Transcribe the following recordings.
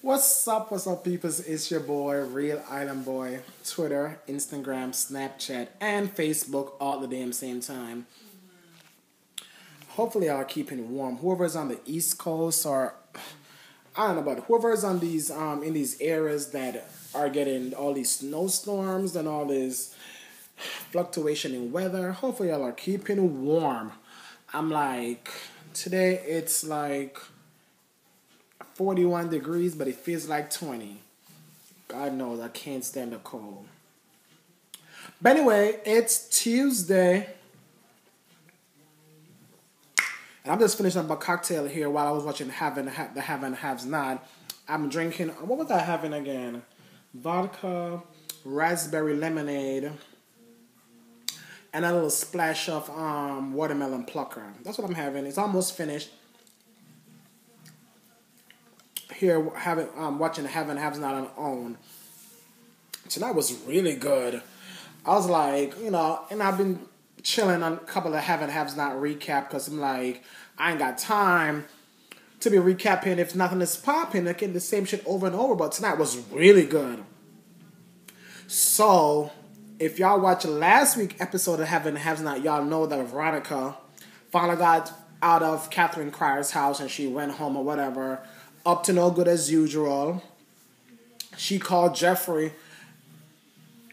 What's up, peoples? It's your boy, Real Island Boy. Twitter, Instagram, Snapchat, and Facebook all at the damn same time. Hopefully, y'all are keeping warm. Whoever's on the East Coast, or I don't know, but whoever's on these in these areas that are getting all these snowstorms and all this fluctuation in weather. Hopefully, y'all are keeping warm. I'm like, today it's like 41 degrees, but it feels like 20. God knows I can't stand the cold. But anyway, it's Tuesday. And I'm just finishing up a cocktail here while I was watching the Have and Haves Not. I'm drinking, what was I having again? Vodka, raspberry lemonade, and a little splash of watermelon plucker. That's what I'm having. It's almost finished. Here watching the Have and Haves Not on own. Tonight was really good. I was like, and I've been chilling on a couple of Have and Haves Not recap because I'm like, I ain't got time to be recapping if nothing is popping, again the same shit over and over. But tonight was really good. So if y'all watched last week's episode of Have and Haves Not, y'all know that Veronica finally got out of Catherine Cryer's house and she went home or whatever. Up to no good as usual. She called Jeffrey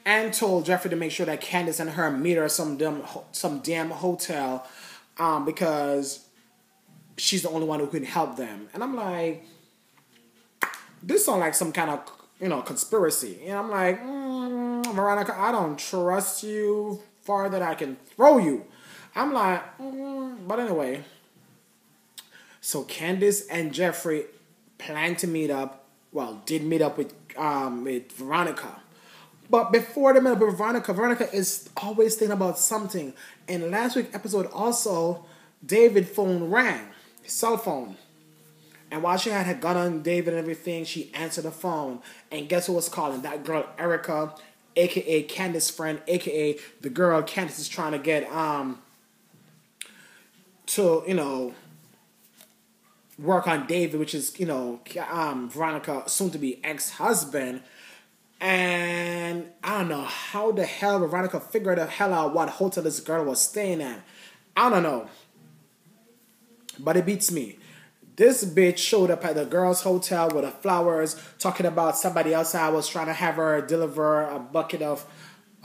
and told Jeffrey to make sure that Candace and her meet her some damn hotel because she's the only one who can help them. And I'm like, this sounds like some kind of conspiracy. And I'm like, Veronica, I don't trust you far that I can throw you. I'm like, but anyway. So Candace and Jeffrey planned to meet up. Well, did meet up with Veronica. But before they met up with Veronica, Veronica is always thinking about something. In last week's episode also, David's phone rang. His cell phone. And while she had her gun on David and everything, she answered the phone. And guess who was calling? That girl, Erica, a.k.a. Candace's friend, a.k.a. the girl Candace is trying to get to, work on David, which is, Veronica, soon-to-be ex-husband. And I don't know how the hell Veronica figured the hell out what hotel this girl was staying at. I don't know. But it beats me. This bitch showed up at the girl's hotel with the flowers, talking about somebody else I was trying to have her deliver a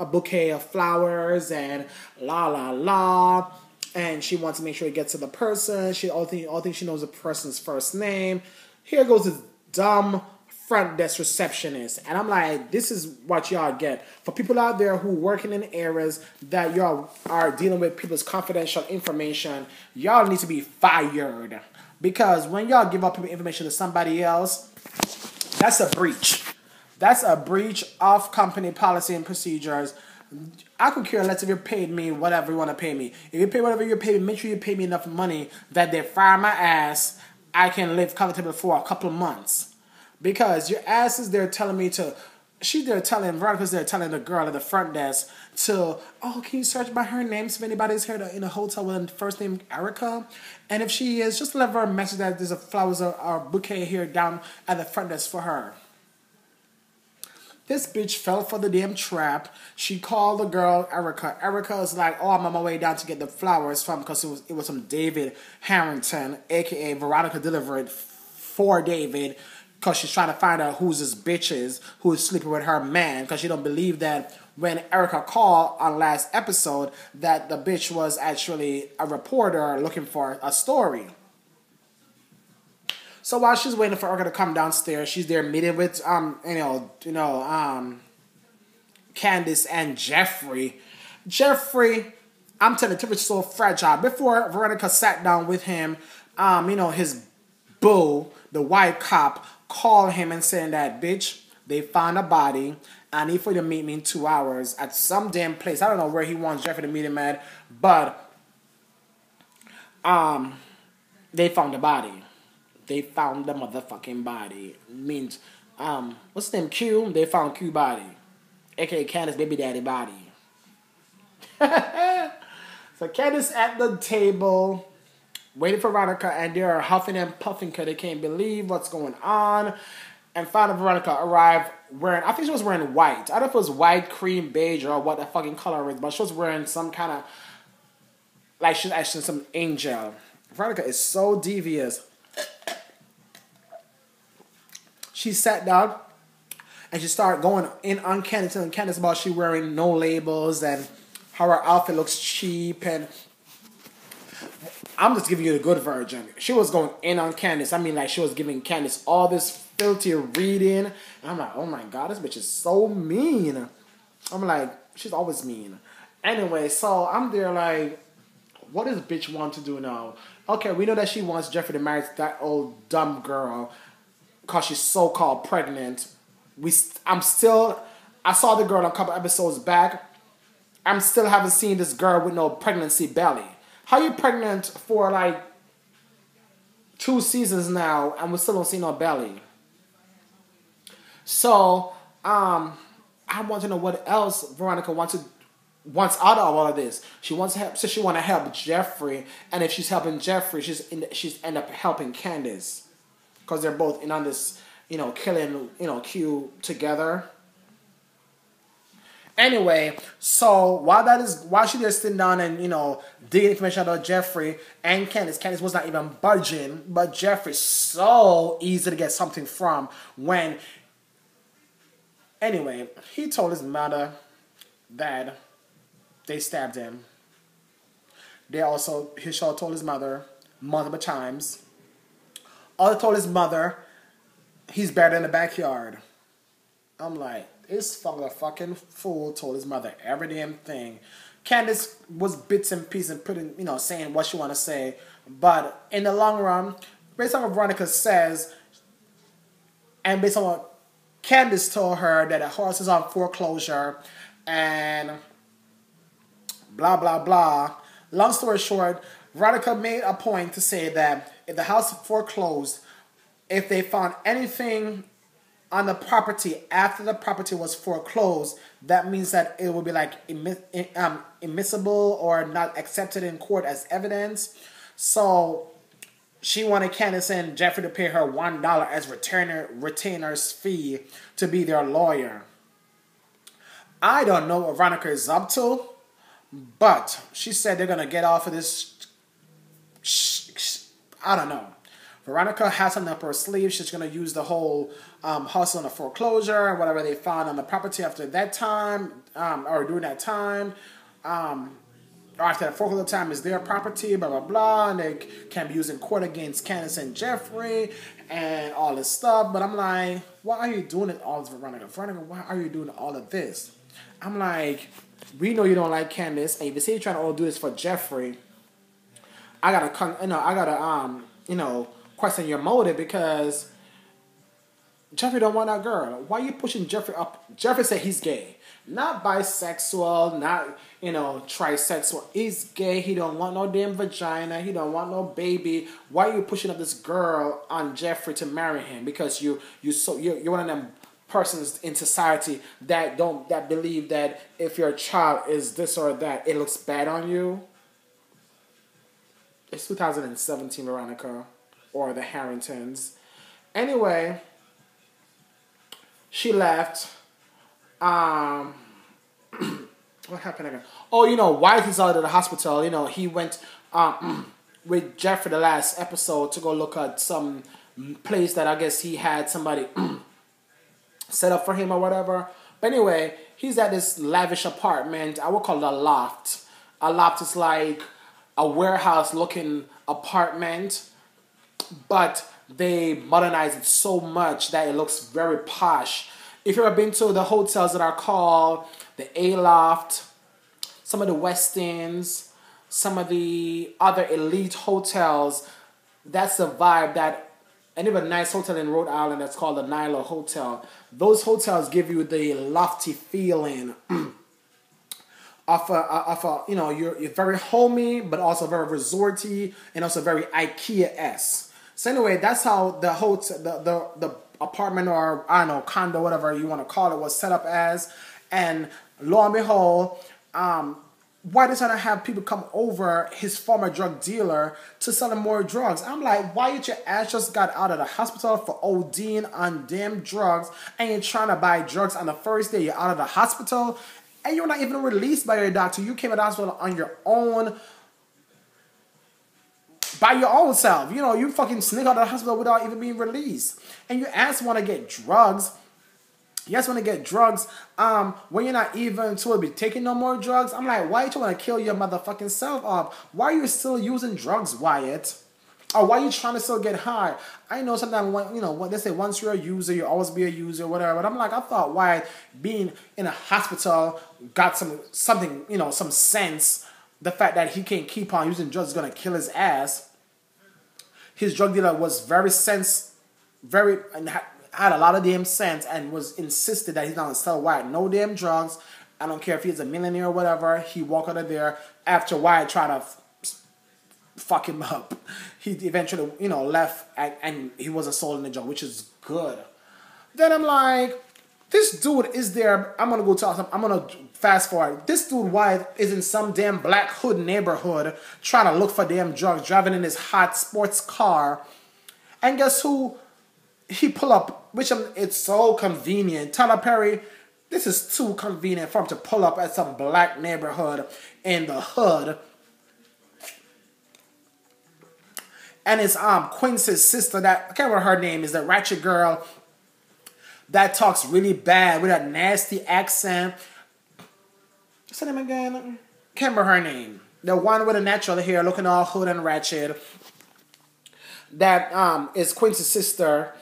bouquet of flowers and la la la. And she wants to make sure it gets to the person. All think she knows the person's first name. Here goes this dumb front desk receptionist. And I'm like, this is what y'all get. For people out there who working in areas that y'all are dealing with people's confidential information, y'all need to be fired. Because when y'all give up people information to somebody else, that's a breach. That's a breach of company policy and procedures. I could care less if you paid me whatever you want to pay me. If you pay whatever you pay me, make sure you pay me enough money that they fire my ass, I can live comfortably for a couple of months. Because your ass is there telling me to... Veronica's there telling the girl at the front desk to, can you search by her name if anybody's here in a hotel with the first name Erica? And if she is, just leave her a message that there's a flowers or bouquet here down at the front desk for her. This bitch fell for the damn trap. She called the girl Erica. Erica was like, I'm on my way down to get the flowers from, because it was from David Harrington, a.k.a. Veronica delivered for David, because she's trying to find out who's this bitch is, who is sleeping with her man, because she don't believe that when Erica called on last episode that the bitch was actually a reporter looking for a story. So while she's waiting for Erica to come downstairs, she's there meeting with Candace and Jeffrey. Jeffrey, I'm telling you, Jeffrey's so fragile. Before Veronica sat down with him, his boo, the white cop, called him and saying that, bitch, they found a body. I need for you to meet me in 2 hours at some damn place. I don't know where he wants Jeffrey to meet him at, but they found the body. They found the motherfucking body. Means, what's his name? Q? They found Q body. A.k.a. Candace baby daddy body. So Candace at the table, waiting for Veronica, and they're huffing and puffing because they can't believe what's going on. And found Veronica arrived wearing, I think she was wearing white. I don't know if it was white, cream, beige, or what the fucking color is, but she was wearing some kind of, like she's actually some angel. Veronica is so devious. She sat down and she started going in on Candace, telling Candace about she wearing no labels and how her outfit looks cheap. And I'm just giving you the good version. She was going in on Candace. I mean, like, she was giving Candace all this filthy reading. And I'm like, oh my God, this bitch is so mean. I'm like, she's always mean. Anyway, so I'm there like, what does bitch want to do now? Okay, we know that she wants Jeffrey to marry that old dumb girl because she's so-called pregnant. I saw the girl a couple episodes back. I'm still haven't seen this girl with no pregnancy belly. How you pregnant for like 2 seasons now and we still don't see no belly? So, I want to know what else Veronica wants out of all of this. She wants to help, so she want to help Jeffrey, and if she's helping Jeffrey, she's end up helping Candace because they're both in on this, killing, Q together. Anyway, so while she just sitting down and digging information about Jeffrey and Candace was not even budging, but Jeffrey's so easy to get something from when. Anyway, he told his mother that they stabbed him. He told his mother multiple times. Also told his mother he's buried in the backyard. I'm like, this fucking fool told his mother every damn thing. Candace was bits and pieces and putting, saying what she want to say. But in the long run, based on what Veronica says, and based on what Candace told her that the horse is on foreclosure, and blah, blah, blah. Long story short, Veronica made a point to say that if the house foreclosed, if they found anything on the property after the property was foreclosed, that means that it will be like immiscible or not accepted in court as evidence. So she wanted Candace and Jeffrey to pay her $1 as retainer's fee to be their lawyer. I don't know what Veronica is up to, but she said they're going to get off of this. I don't know. Veronica has something up her sleeve. She's going to use the whole house on the foreclosure and whatever they found on the property after that time, or during that time, or after the foreclosure time is their property, blah, blah, blah, and they can be used in court against Candace and Jeffrey and all this stuff. But I'm like, why are you doing it all, Veronica? Veronica, why are you doing all of this? I'm like, we know you don't like Candace, and if you say you're trying to all do this for Jeffrey, I gotta question your motive, because Jeffrey don't want that girl. Why are you pushing Jeffrey up? Jeffrey said he's gay. Not bisexual, not, trisexual. He's gay. He don't want no damn vagina. He don't want no baby. Why are you pushing up this girl on Jeffrey to marry him? Because you're one of them persons in society that believe that if your child is this or that, it looks bad on you. It's 2017, Veronica, or the Harringtons. Anyway, she left. What happened again? Oh, Wyatt is out of the hospital. He went with Jeffrey the last episode to go look at some place that I guess he had somebody set up for him or whatever. But anyway, he's at this lavish apartment. I would call it a loft. A loft is like a warehouse-looking apartment, but they modernize it so much that it looks very posh. If you've ever been to the hotels that are called the A-Loft, some of the Westins, some of the other elite hotels, that's the vibe that. And even a nice hotel in Rhode Island that's called the Nilo Hotel. Those hotels give you the lofty feeling you're very homey, but also very resorty, and also very IKEA-esque. So anyway, that's how the hotel, the apartment, or I don't know, condo, whatever you want to call it, was set up as. And lo and behold, why they trying to have people come over his former drug dealer to sell him more drugs? I'm like, why did your ass just got out of the hospital for ODing on damn drugs and you're trying to buy drugs on the first day you're out of the hospital and you're not even released by your doctor. You came to the hospital on your own, by your own self. You know, you fucking sneak out of the hospital without even being released. And your ass want to get drugs. You guys want to get drugs when you're not even supposed to be taking no more drugs? I'm like, why you want to kill your motherfucking self off? Why are you still using drugs, Wyatt? Or why are you trying to still get high? I know sometimes when, you know, when they say once you're a user, you'll always be a user, whatever. But I'm like, I thought Wyatt being in a hospital got something, you know, some sense. The fact that he can't keep on using drugs is gonna kill his ass. His drug dealer was had a lot of damn sense and was insisted that he's not gonna sell Wyatt no damn drugs. I don't care if he's a millionaire or whatever. He walked out of there after Wyatt tried to fuck him up. He eventually, you know, left and he wasn't sold in the drug, which is good. Then I'm like, this dude is there. I'm gonna fast forward. This dude Wyatt is in some damn black hood neighborhood trying to look for damn drugs, driving in his hot sports car. And guess who? He pull up, which it's so convenient. Tyler Perry, this is too convenient for him to pull up at some black neighborhood in the hood. And it's Quincy's sister, that I can't remember her name, is the ratchet girl that talks really bad with a nasty accent. What's her name again? Can't remember her name. The one with the natural hair, looking all hood and ratchet. That is Quincy's sister.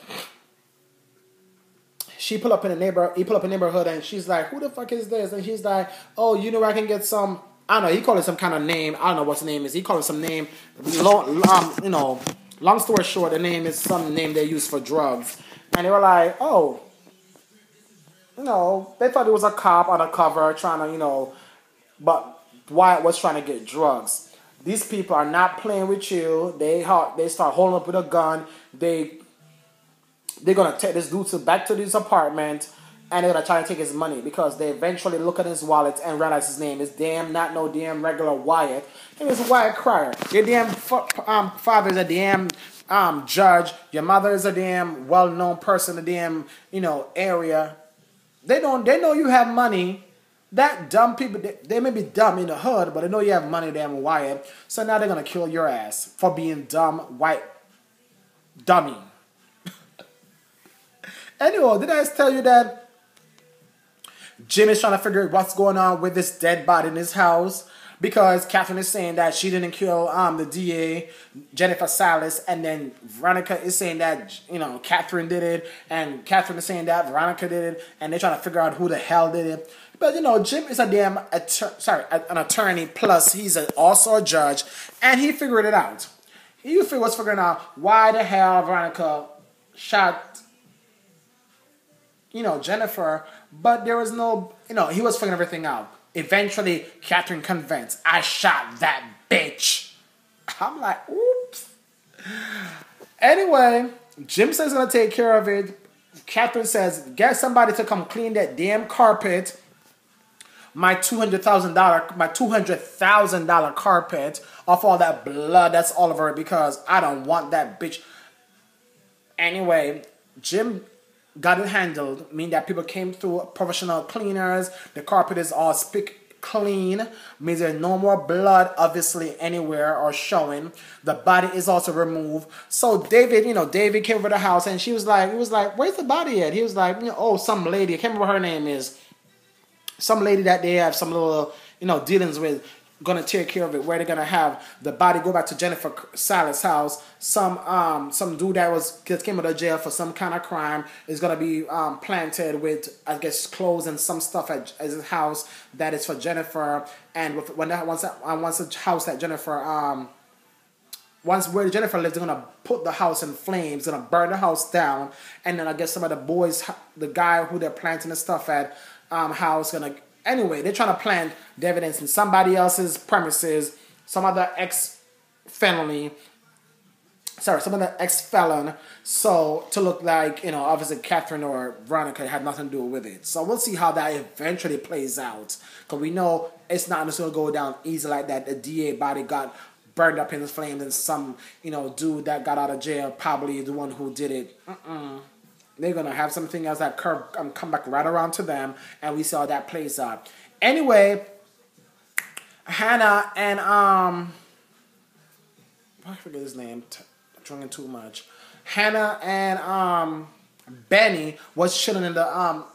He pull up in a neighborhood and she's like, who the fuck is this? And he's like, oh, you know where I can get some, I don't know, he called it some kind of name. I don't know what the name is. He called it some name. You know, long story short, the name is some name they use for drugs. And they were like, oh, you know, they thought it was a cop on a cover trying to, you know, but Wyatt was trying to get drugs. These people are not playing with you. They start holding up with a gun. They're gonna take this dude back to his apartment, and they're gonna try to take his money because they eventually look at his wallet and realize his name is not no damn regular Wyatt. It was Wyatt Cryer. Your damn father is a damn judge. Your mother is a damn well-known person in the damn, you know, area. They know you have money. That dumb people, they may be dumb in the hood, but they know you have money, damn Wyatt. So now they're going to kill your ass for being dumb, white, dummy. Anyway, did I just tell you that Jim is trying to figure out what's going on with this dead body in his house? Because Catherine is saying that she didn't kill the DA, Jennifer Salas, and then Veronica is saying that, you know, Catherine did it, and Catherine is saying that Veronica did it, and they're trying to figure out who the hell did it. But, you know, Jim is a damn an attorney, plus he's also a judge, and he figured it out. He was figuring out why the hell Veronica shot, you know, Jennifer, but there was no, you know, he was figuring everything out. Eventually, Catherine convinced, I shot that bitch. I'm like, oops. Anyway, Jim says he's going to take care of it. Catherine says, get somebody to come clean that damn carpet. My $200,000 carpet off all that blood that's all over it because I don't want that bitch. Anyway, Jim got it handled, meaning that people came through, professional cleaners. The carpet is all spick clean, means there's no more blood obviously anywhere or showing. The body is also removed. So David came over the house and he was like, where's the body at? He was like, oh, some lady, I can't remember what her name is. Some lady that they have some little, dealings with, gonna take care of it, where they're gonna have the body go back to Jennifer Salas' house. Some dude that came out of jail for some kind of crime is gonna be planted with, I guess, clothes and some stuff at his house that is for Jennifer. And once the house that Jennifer where Jennifer lives, they're gonna put the house in flames, gonna burn the house down, and then I guess some of the boys, the guy who they're planting the stuff at house, gonna. Anyway, they're trying to plant the evidence in somebody else's premises, some other ex-felony. sorry, some of the ex-felon, so to look like, you know, obviously Catherine or Veronica had nothing to do with it. So we'll see how that eventually plays out. Because we know it's not just going to go down easy like that. The DA body got burned up in the flames and some, you know, dude that got out of jail, probably the one who did it. They're going to have something else that come back right around to them, and we see how that plays out. Anyway, Hannah and, I forget his name. Drinking too much. Hannah and Benny was chilling in the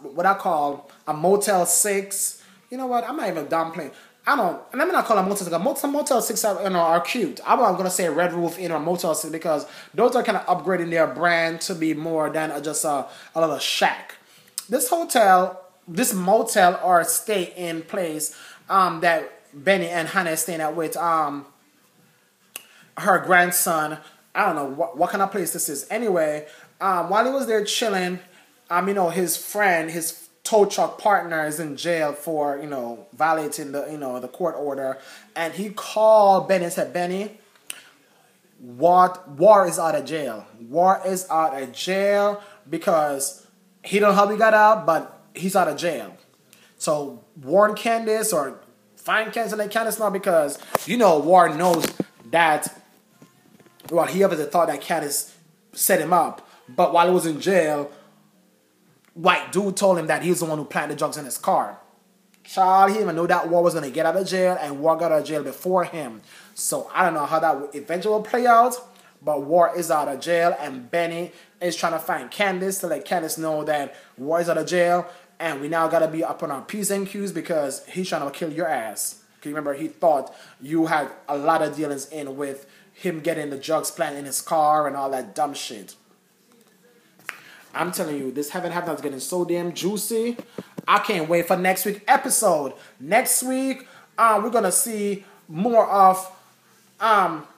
what I call a Motel 6. You know what? I'm not even downplaying. Let me not call it Motel 6. Some Motel 6 are, you know, are cute. I'm not gonna say Red Roof Inn or Motel 6 because those are kind of upgrading their brand to be more than just a little shack. This motel or stay in place that Benny and Hannah is staying at with her grandson. I don't know what kind of place this is. Anyway, while he was there chilling, you know, his friend, his tow truck partner is in jail for, you know, violating the, you know, the court order. And he called Benny and said, Benny, War is out of jail. War is out of jail because he don't know how we got out, but he's out of jail. So warn Candace or find Candace and Candace now because, you know, War knows that. Well, he obviously thought that Candace set him up. But while he was in jail, white dude told him that he was the one who planted the drugs in his car. Child, he didn't even know that War was going to get out of jail, and War got out of jail before him. So I don't know how that would eventually play out, but War is out of jail, and Benny is trying to find Candace to let Candace know that War is out of jail, and we now got to be up on our P's and Q's because he's trying to kill your ass. Because remember, he thought you had a lot of dealings in with him getting the drugs planted in his car and all that dumb shit. I'm telling you, this Heaven Have Not is getting so damn juicy. I can't wait for next week's episode. Next week, we're going to see more of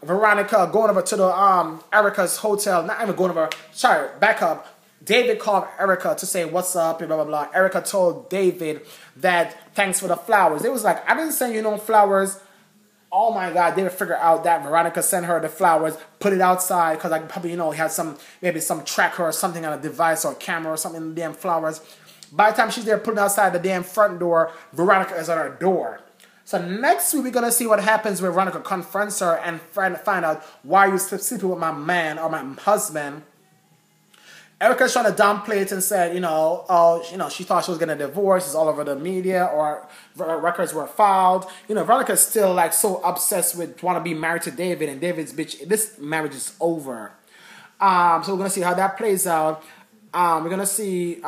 Veronica going over to the Erica's hotel. Not even going over. Sorry, back up. David called Erica to say what's up and blah, blah, blah. Erica told David that thanks for the flowers. It was like, I didn't send you no flowers. Oh my God, they would figure out that Veronica sent her the flowers, put it outside, because like probably, you know, he had maybe some tracker or something on a device or a camera or something in the damn flowers. By the time she's there putting outside the damn front door, Veronica is at her door. So next week we're going to see what happens when Veronica confronts her and find out why you're sleeping with my man or my husband. Erica's trying to downplay it and said, you know, she thought she was getting a divorce. It's all over the media or records were filed. You know, Veronica's still like so obsessed with want to be married to David and David's bitch. This marriage is over. So we're going to see how that plays out. We're going to see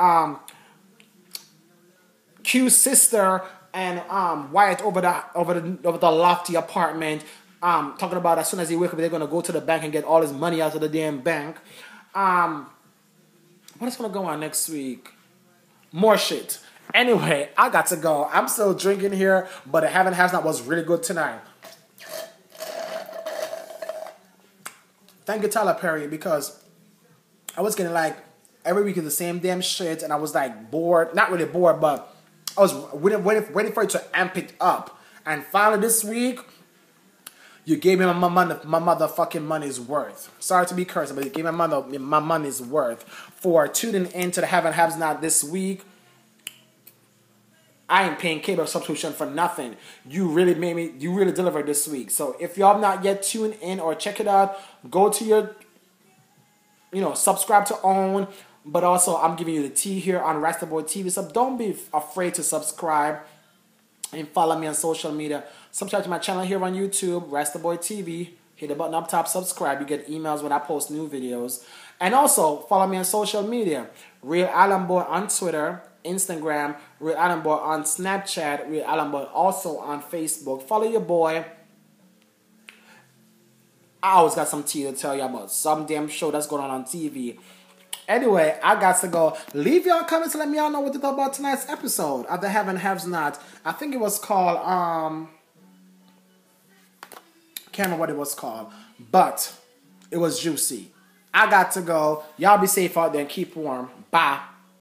Q's sister and Wyatt over the lofty apartment talking about as soon as he wake up, they're going to go to the bank and get all his money out of the damn bank. What is going to go on next week? More shit. Anyway, I got to go. I'm still drinking here, but the Heaven Has Not was really good tonight. Thank you, Tyler Perry, because I was getting like every week is the same damn shit, and I was like bored. Not really bored, but I was waiting for it to amp it up. And finally this week, you gave me my motherfucking money's worth. Sorry to be cursed, but you gave me my money's worth for tuning into the Heaven Has Not this week. I ain't paying cable subscription for nothing. You really delivered this week. So if y'all have not yet tuned in or check it out, go to your, subscribe to OWN. But also, I'm giving you the tea here on Rastaboy TV. So don't be afraid to subscribe and follow me on social media. Subscribe to my channel here on YouTube, Rastaboy TV. Hit the button up top, subscribe. You get emails when I post new videos. And also, follow me on social media. Real Island Boy on Twitter, Instagram, Real Island Boy on Snapchat, Real Island Boy also on Facebook. Follow your boy. I always got some tea to tell you about some damn show that's going on TV. Anyway, I got to go. Leave your comments and let me all know what you thought about tonight's episode of The Heaven Has Not. I think it was called, can't remember what it was called, but it was juicy. I got to go. Y'all be safe out there and keep warm. Bye.